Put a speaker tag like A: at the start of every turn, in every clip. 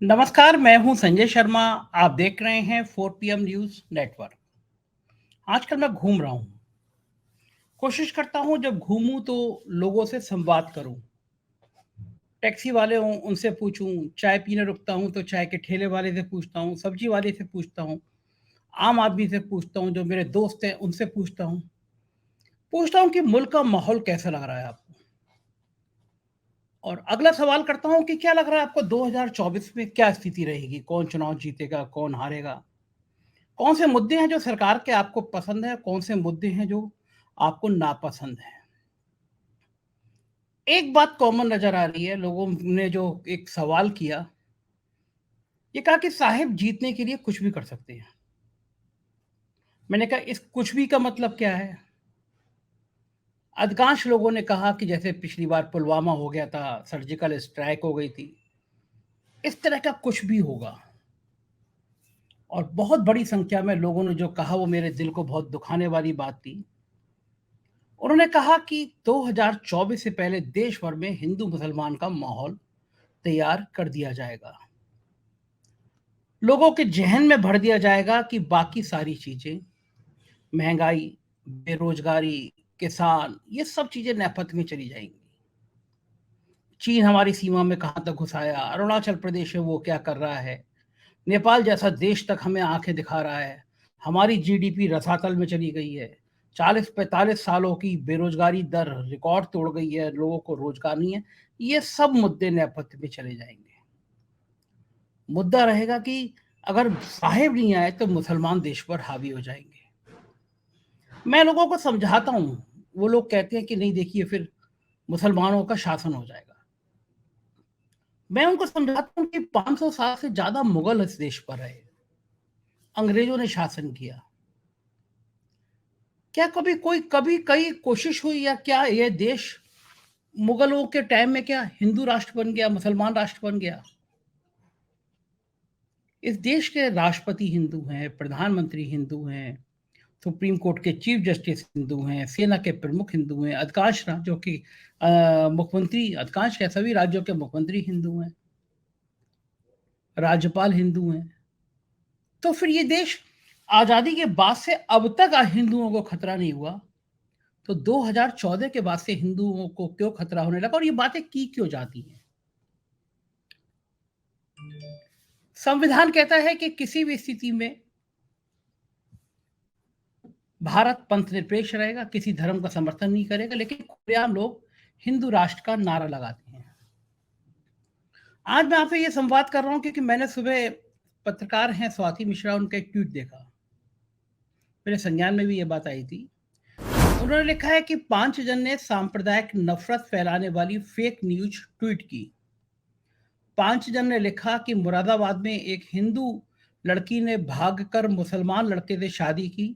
A: नमस्कार, मैं हूं संजय शर्मा। आप देख रहे हैं 4 PM न्यूज नेटवर्क। आजकल मैं घूम रहा हूं। कोशिश करता हूं जब घूमूं तो लोगों से संवाद करूं। टैक्सी वाले हों उनसे पूछूं, चाय पीने रुकता हूं तो चाय के ठेले वाले से पूछता हूं, सब्जी वाले से पूछता हूं, आम आदमी से पूछता हूं, जो मेरे दोस्त हैं उनसे पूछता हूं कि मुल्क का माहौल कैसा लग रहा है आपको। और अगला सवाल करता हूं कि क्या लग रहा है आपको 2024 में क्या स्थिति रहेगी, कौन चुनाव जीतेगा, कौन हारेगा। कौन से मुद्दे हैं जो सरकार के आपको पसंद है, कौन से मुद्दे हैं जो आपको नापसंद है। एक बात कॉमन नजर आ रही है, लोगों ने जो एक सवाल किया, ये कहा कि साहिब जीतने के लिए कुछ भी कर सकते हैं। मैंने कहा इस कुछ भी का मतलब क्या है। अधिकांश लोगों ने कहा कि जैसे पिछली बार पुलवामा हो गया था, सर्जिकल स्ट्राइक हो गई थी, इस तरह का कुछ भी होगा। और बहुत बड़ी संख्या में लोगों ने जो कहा वो मेरे दिल को बहुत दुखाने वाली बात थी। उन्होंने कहा कि 2024 से पहले देश भर में हिंदू मुसलमान का माहौल तैयार कर दिया जाएगा। लोगों के जहन में भर दिया जाएगा कि बाकी सारी चीजें, महंगाई, बेरोजगारी, किसान, ये सब चीजें नेपथ्य में चली जाएंगी। चीन हमारी सीमा में कहां तक घुस आया, अरुणाचल प्रदेश में वो क्या कर रहा है, नेपाल जैसा देश तक हमें आंखें दिखा रहा है, हमारी जीडीपी रसातल में चली गई है, 40-45 सालों की बेरोजगारी दर रिकॉर्ड तोड़ गई है, लोगों को रोजगार नहीं है। ये सब मुद्दे नेपथ्य में चले जाएंगे। मुद्दा रहेगा कि अगर साहेब नहीं आए तो मुसलमान देश पर हावी हो जाएंगे। मैं लोगों को समझाता हूँ, वो लोग कहते हैं कि नहीं देखिए फिर मुसलमानों का शासन हो जाएगा। मैं उनको समझाता हूँ कि 500 साल से ज्यादा मुगल इस देश पर रहे, अंग्रेजों ने शासन किया। क्या कभी कई कोशिश हुई, या क्या यह देश मुगलों के टाइम में क्या हिंदू राष्ट्र बन गया, मुसलमान राष्ट्र बन गया। इस देश के राष्ट्रपति हिंदू हैं, प्रधानमंत्री हिंदू हैं, सुप्रीम कोर्ट के चीफ जस्टिस हिंदू हैं, सेना के प्रमुख हिंदू हैं, अधिकांश राज्यों के मुख्यमंत्री, अधिकांश क्या सभी राज्यों के मुख्यमंत्री हिंदू हैं, राज्यपाल हिंदू हैं। तो फिर ये देश आजादी के बाद से अब तक हिंदुओं को खतरा नहीं हुआ, तो 2014 के बाद से हिंदुओं को क्यों खतरा होने लगा, और ये बातें की क्यों जाती हैं। संविधान कहता है कि किसी भी स्थिति में भारत पंथ निरपेक्ष रहेगा, किसी धर्म का समर्थन नहीं करेगा, लेकिन खुलेआम लोग हिंदू राष्ट्र का नारा लगाते हैं। आज मैं आपसे ये संवाद कर रहा हूं क्योंकि मैंने सुबह, पत्रकार हैं स्वाति मिश्रा, उनका एक ट्वीट देखा, मेरे संज्ञान में भी ये बात आई थी। उन्होंने लिखा है कि 5 जन ने सांप्रदायिक नफरत फैलाने वाली फेक न्यूज ट्वीट की। 5 जन ने लिखा कि मुरादाबाद में एक हिंदू लड़की ने भागकर मुसलमान लड़के से शादी की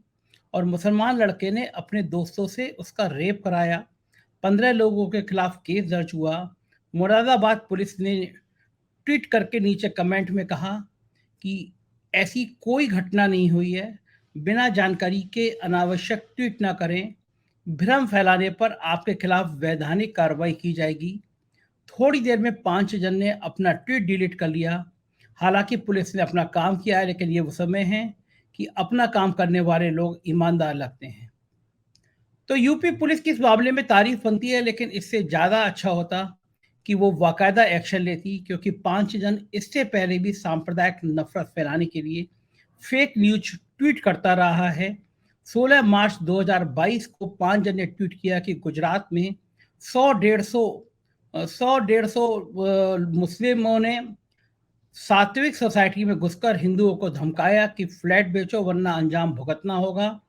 A: और मुसलमान लड़के ने अपने दोस्तों से उसका रेप कराया। 15 लोगों के खिलाफ केस दर्ज हुआ। मुरादाबाद पुलिस ने ट्वीट करके नीचे कमेंट में कहा कि ऐसी कोई घटना नहीं हुई है, बिना जानकारी के अनावश्यक ट्वीट ना करें, भ्रम फैलाने पर आपके खिलाफ वैधानिक कार्रवाई की जाएगी। थोड़ी देर में 5 जन ने अपना ट्वीट डिलीट कर लिया। हालांकि पुलिस ने अपना काम किया है, लेकिन ये वो समय है कि अपना काम करने वाले लोग ईमानदार लगते हैं। तो यूपी पुलिस की इस मामले में तारीफ बनती है, लेकिन इससे ज़्यादा अच्छा होता कि वो बाकायदा एक्शन लेती, क्योंकि 5 जन इससे पहले भी सांप्रदायिक नफरत फैलाने के लिए फेक न्यूज ट्वीट करता रहा है। 16 मार्च 2022 को 5 जन ने ट्वीट किया कि गुजरात में 100-150 मुस्लिमों ने सात्विक सोसाइटी में घुसकर हिंदुओं को धमकाया कि फ्लैट बेचो वरना अंजाम भुगतना होगा।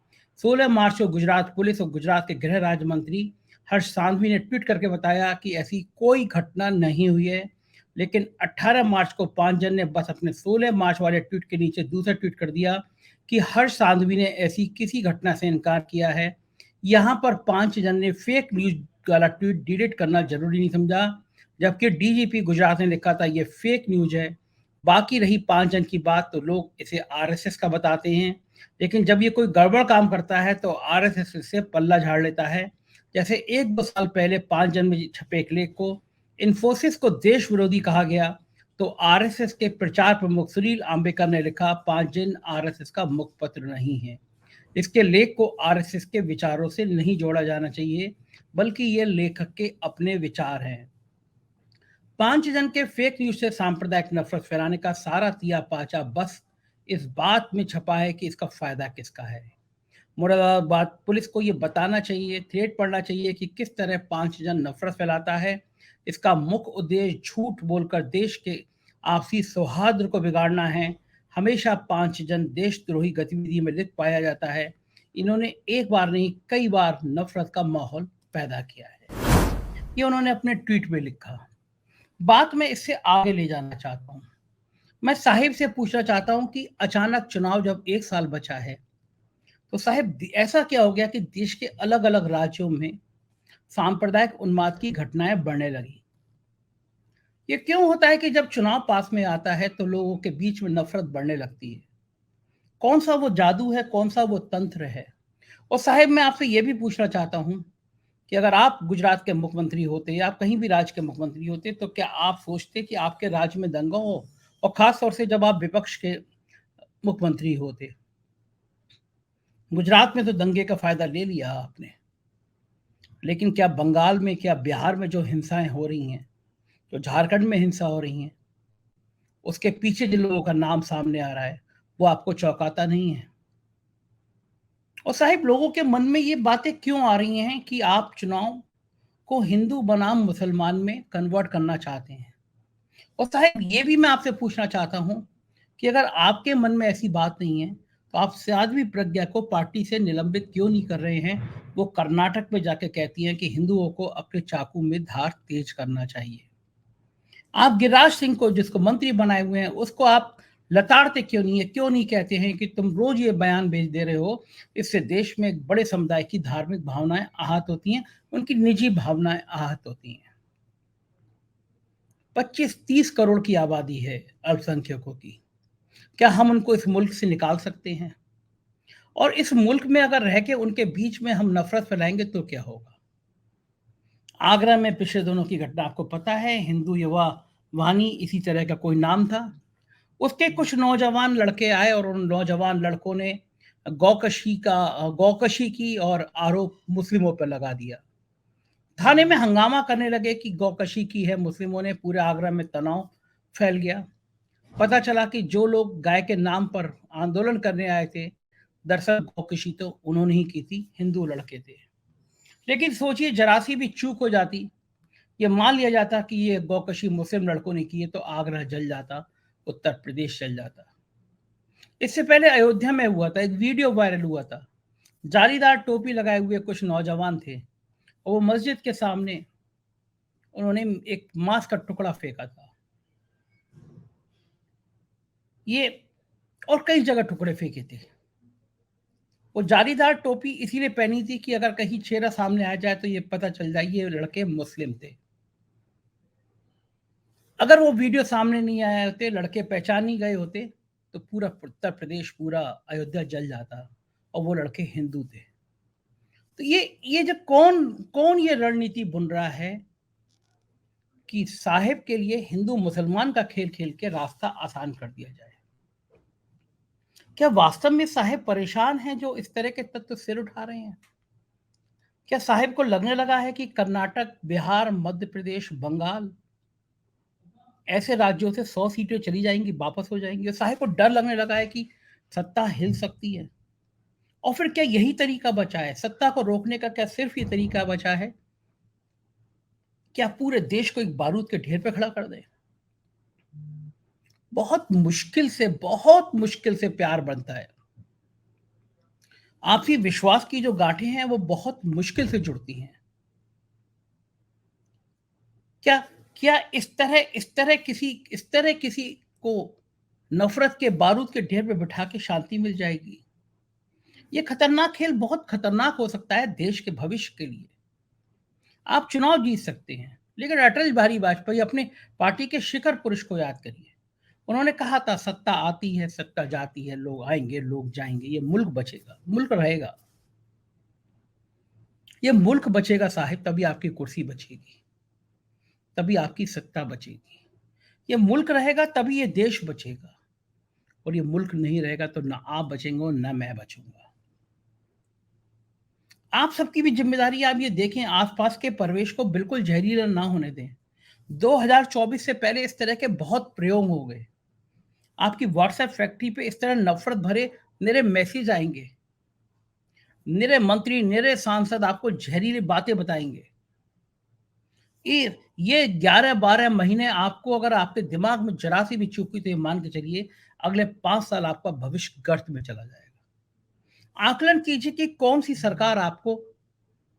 A: 16 मार्च को गुजरात पुलिस और गुजरात के गृह राज्य मंत्री हर्ष सांघवी ने ट्वीट करके बताया कि ऐसी कोई घटना नहीं हुई है। लेकिन 18 मार्च को 5 जन ने बस अपने 16 मार्च वाले ट्वीट के नीचे दूसरा ट्वीट कर दिया कि हर्ष सांघवी ने ऐसी किसी घटना से इनकार किया है। यहाँ पर 5 जन ने फेक न्यूज वाला ट्वीट डिलीट करना जरूरी नहीं समझा, जबकि डीजीपी गुजरात ने लिखा था ये फेक न्यूज है। बाकी रही 5 जन की बात, तो लोग इसे आरएसएस का बताते हैं, लेकिन जब ये कोई गड़बड़ काम करता है तो आरएसएस से पल्ला झाड़ लेता है। जैसे 1-2 साल पहले 5 जन में छपे एक लेख को इन्फोसिस को देश विरोधी कहा गया, तो आरएसएस के प्रचार प्रमुख सुनील आम्बेकर ने लिखा, 5 जिन आरएसएस का मुखपत्र नहीं है। इसके लेख को आरएसएस के विचारों से नहीं जोड़ा जाना चाहिए, बल्कि ये लेखक के अपने विचार हैं। 5 जन के फेक न्यूज से सांप्रदायिक नफरत फैलाने का सारा तिया पाचा बस इस बात में छपा है कि इसका फायदा किसका है। मुरादाबाद पुलिस को ये बताना चाहिए, थ्रेड पढ़ना चाहिए कि किस तरह 5 जन नफरत फैलाता है। इसका मुख्य उद्देश्य झूठ बोलकर देश के आपसी सौहार्द को बिगाड़ना है। हमेशा 5 जन देशद्रोही गतिविधि में लिप्त पाया जाता है। इन्होंने एक बार नहीं कई बार नफरत का माहौल पैदा किया है। ये उन्होंने अपने ट्वीट में लिखा। बात मैं इससे आगे ले जाना चाहता हूँ। मैं साहिब से पूछना चाहता हूँ कि अचानक चुनाव जब 1 साल बचा है, तो साहिब ऐसा क्या हो गया कि देश के अलग-अलग राज्यों में सांप्रदायिक उन्माद की घटनाएं बढ़ने लगी? ये क्यों होता है कि जब चुनाव पास में आता है तो लोगों के बीच में नफरत बढ़ने लगती है? कौन सा वो जादू है, कौन सा वो तंत्र है? और साहिब मैं आपसे ये भी पूछना चाहता हूँ कि अगर आप गुजरात के मुख्यमंत्री होते या आप कहीं भी राज्य के मुख्यमंत्री होते, तो क्या आप सोचते कि आपके राज्य में दंगा हो? और खास तौर से जब आप विपक्ष के मुख्यमंत्री होते। गुजरात में तो दंगे का फायदा ले लिया आपने, लेकिन क्या बंगाल में, क्या बिहार में जो हिंसाएं हो रही हैं, जो झारखंड में हिंसा हो रही हैं, उसके पीछे जिन लोगों का नाम सामने आ रहा है, वो आपको चौंकाता नहीं है? और साहिब लोगों के मन में ये बातें क्यों आ रही हैं कि आप चुनाव को हिंदू बनाम मुसलमान में कन्वर्ट करना चाहते हैं? और साहिब ये भी मैं आपसे पूछना चाहता हूँ कि अगर आपके मन में ऐसी बात नहीं है, तो आप साध्वी प्रज्ञा को पार्टी से निलंबित क्यों नहीं कर रहे हैं? वो कर्नाटक में जाके कहती हैं कि हिंदुओं को अपने चाकू में धार तेज करना चाहिए। आप गिरिराज सिंह को, जिसको मंत्री बनाए हुए हैं, उसको आप लताड़ते क्यों नहीं है? क्यों नहीं कहते हैं कि तुम रोज ये बयान भेज दे रहे हो, इससे देश में एक बड़े समुदाय की धार्मिक भावनाएं आहत होती हैं, उनकी निजी भावनाएं आहत होती हैं। 25-30 करोड़ की आबादी है अल्पसंख्यकों की। क्या हम उनको इस मुल्क से निकाल सकते हैं? और इस मुल्क में अगर रह के उनके बीच में हम नफरत फैलाएंगे तो क्या होगा? आगरा में पिछले दिनों की घटना आपको पता है। हिंदू युवा वानी इसी तरह का कोई नाम था। उसके कुछ नौजवान लड़के आए और उन नौजवान लड़कों ने गौकशी की और आरोप मुस्लिमों पर लगा दिया। थाने में हंगामा करने लगे कि गौकशी की है मुस्लिमों ने। पूरे आगरा में तनाव फैल गया। पता चला कि जो लोग गाय के नाम पर आंदोलन करने आए थे, दरअसल गौकशी तो उन्होंने ही की थी, हिंदू लड़के थे। लेकिन सोचिए, जरा सी भी चूक हो जाती, ये मान लिया जाता कि ये गौकशी मुस्लिम लड़कों ने की है, तो आगरा जल जाता, उत्तर प्रदेश जल जाता। इससे पहले अयोध्या में हुआ था, एक वीडियो वायरल हुआ था। जालीदार टोपी लगाए हुए कुछ नौजवान थे और वो मस्जिद के सामने उन्होंने एक मांस का टुकड़ा फेंका था। ये और कई जगह टुकड़े फेंके थे। वो जालीदार टोपी इसीलिए पहनी थी कि अगर कहीं चेहरा सामने आ जाए तो ये पता चल जाए ये लड़के मुस्लिम थे। अगर वो वीडियो सामने नहीं आए होते, लड़के पहचान नहीं गए होते, तो पूरा उत्तर प्रदेश, पूरा अयोध्या जल जाता और वो लड़के हिंदू थे। तो ये जब कौन कौन ये रणनीति बुन रहा है कि साहिब के लिए हिंदू मुसलमान का खेल खेल के रास्ता आसान कर दिया जाए? क्या वास्तव में साहिब परेशान हैं जो इस तरह के तत्व सिर उठा रहे हैं? क्या साहिब को लगने लगा है कि कर्नाटक, बिहार, मध्य प्रदेश, बंगाल ऐसे राज्यों से 100 सीटें चली जाएंगी, वापस हो जाएंगी? और साहिब को डर लगने लगा है कि सत्ता हिल सकती है। और फिर क्या यही तरीका बचा है? सत्ता को रोकने का क्या सिर्फ ये तरीका बचा है? क्या पूरे देश को एक बारूद के ढेर पे खड़ा कर दे? बहुत मुश्किल से प्यार बनता है। आपसी विश्वास की जो गांठें हैं वो बहुत मुश्किल से जुड़ती हैं। क्या क्या इस तरह किसी को नफरत के बारूद के ढेर पे बिठा के शांति मिल जाएगी? ये खतरनाक खेल बहुत खतरनाक हो सकता है देश के भविष्य के लिए। आप चुनाव जीत सकते हैं, लेकिन अटल बिहारी वाजपेयी अपने पार्टी के शिखर पुरुष को याद करिए। उन्होंने कहा था, सत्ता आती है, सत्ता जाती है, लोग आएंगे, लोग जाएंगे, ये मुल्क बचेगा, मुल्क रहेगा। ये मुल्क बचेगा साहिब, तभी आपकी कुर्सी बचेगी, तभी आपकी सत्ता बचेगी। ये मुल्क रहेगा तभी ये देश बचेगा, और ये मुल्क नहीं रहेगा तो ना आप बचेंगे और ना मैं बचूंगा। आप सबकी भी जिम्मेदारी है, आप ये देखें आसपास के परिवेश को बिल्कुल जहरीला ना होने दें। 2024 से पहले इस तरह के बहुत प्रयोग हो गए। आपकी व्हाट्सएप फैक्ट्री पे इस तरह नफरत भरे निरे मैसेज आएंगे, निरे मंत्री, निरे सांसद आपको जहरीली बातें बताएंगे। ये 11-12 महीने आपको अगर आपके दिमाग में जरा सी भी चूक हुई तो ये मान के चलिए अगले 5 साल आपका भविष्य गर्त में चला जाएगा। आकलन कीजिए कि कौन-सी सरकार आपको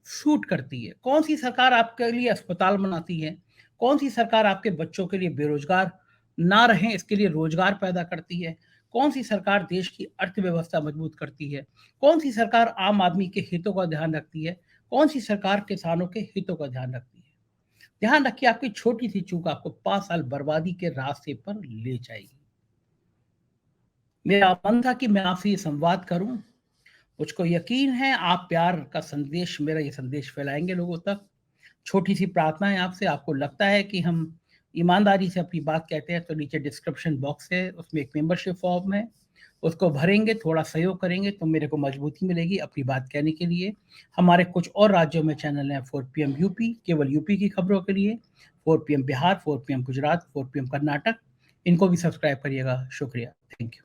A: सूट करती है, कौन-सी सरकार आपके लिए अस्पताल बनाती है, कौन-सी सरकार आपके बच्चों के लिए बेरोजगार ना रहें इसके लिए रोजगार पैदा करती है, कौन-सी सरकार देश की अर्थव्यवस्था मजबूत करती है, कौन-सी सरकार आम आदमी के हितों का ध्यान रखती है, कौन-सी सरकार किसानों के हितों का ध्यान रखती है। ध्यान रखिए आपकी छोटी-सी चूक आपको 5 साल बर्बादी के रास्ते पर ले जाएगी। मेरा मन था कि मैं आपसे ये संवाद करूँ। मुझको यकीन है आप प्यार का संदेश, मेरा ये संदेश फैलाएँगे लोगों तक। छोटी-सी प्रार्थना है आपसे, आपको लगता है कि हम ईमानदारी से अपनी बात कहते हैं तो नीचे डिस्क्रिप्शन बॉक्स है, उसमें एक मेंबरशिप फॉर्म है, उसको भरेंगे, थोड़ा सहयोग करेंगे तो मेरे को मजबूती मिलेगी अपनी बात कहने के लिए। हमारे कुछ और राज्यों में चैनल हैं, 4 पीएम यूपी, केवल यूपी की खबरों के लिए, 4 PM Bihar, 4 PM Gujarat, 4 PM Karnataka, इनको भी सब्सक्राइब करिएगा। शुक्रिया, थैंक यू।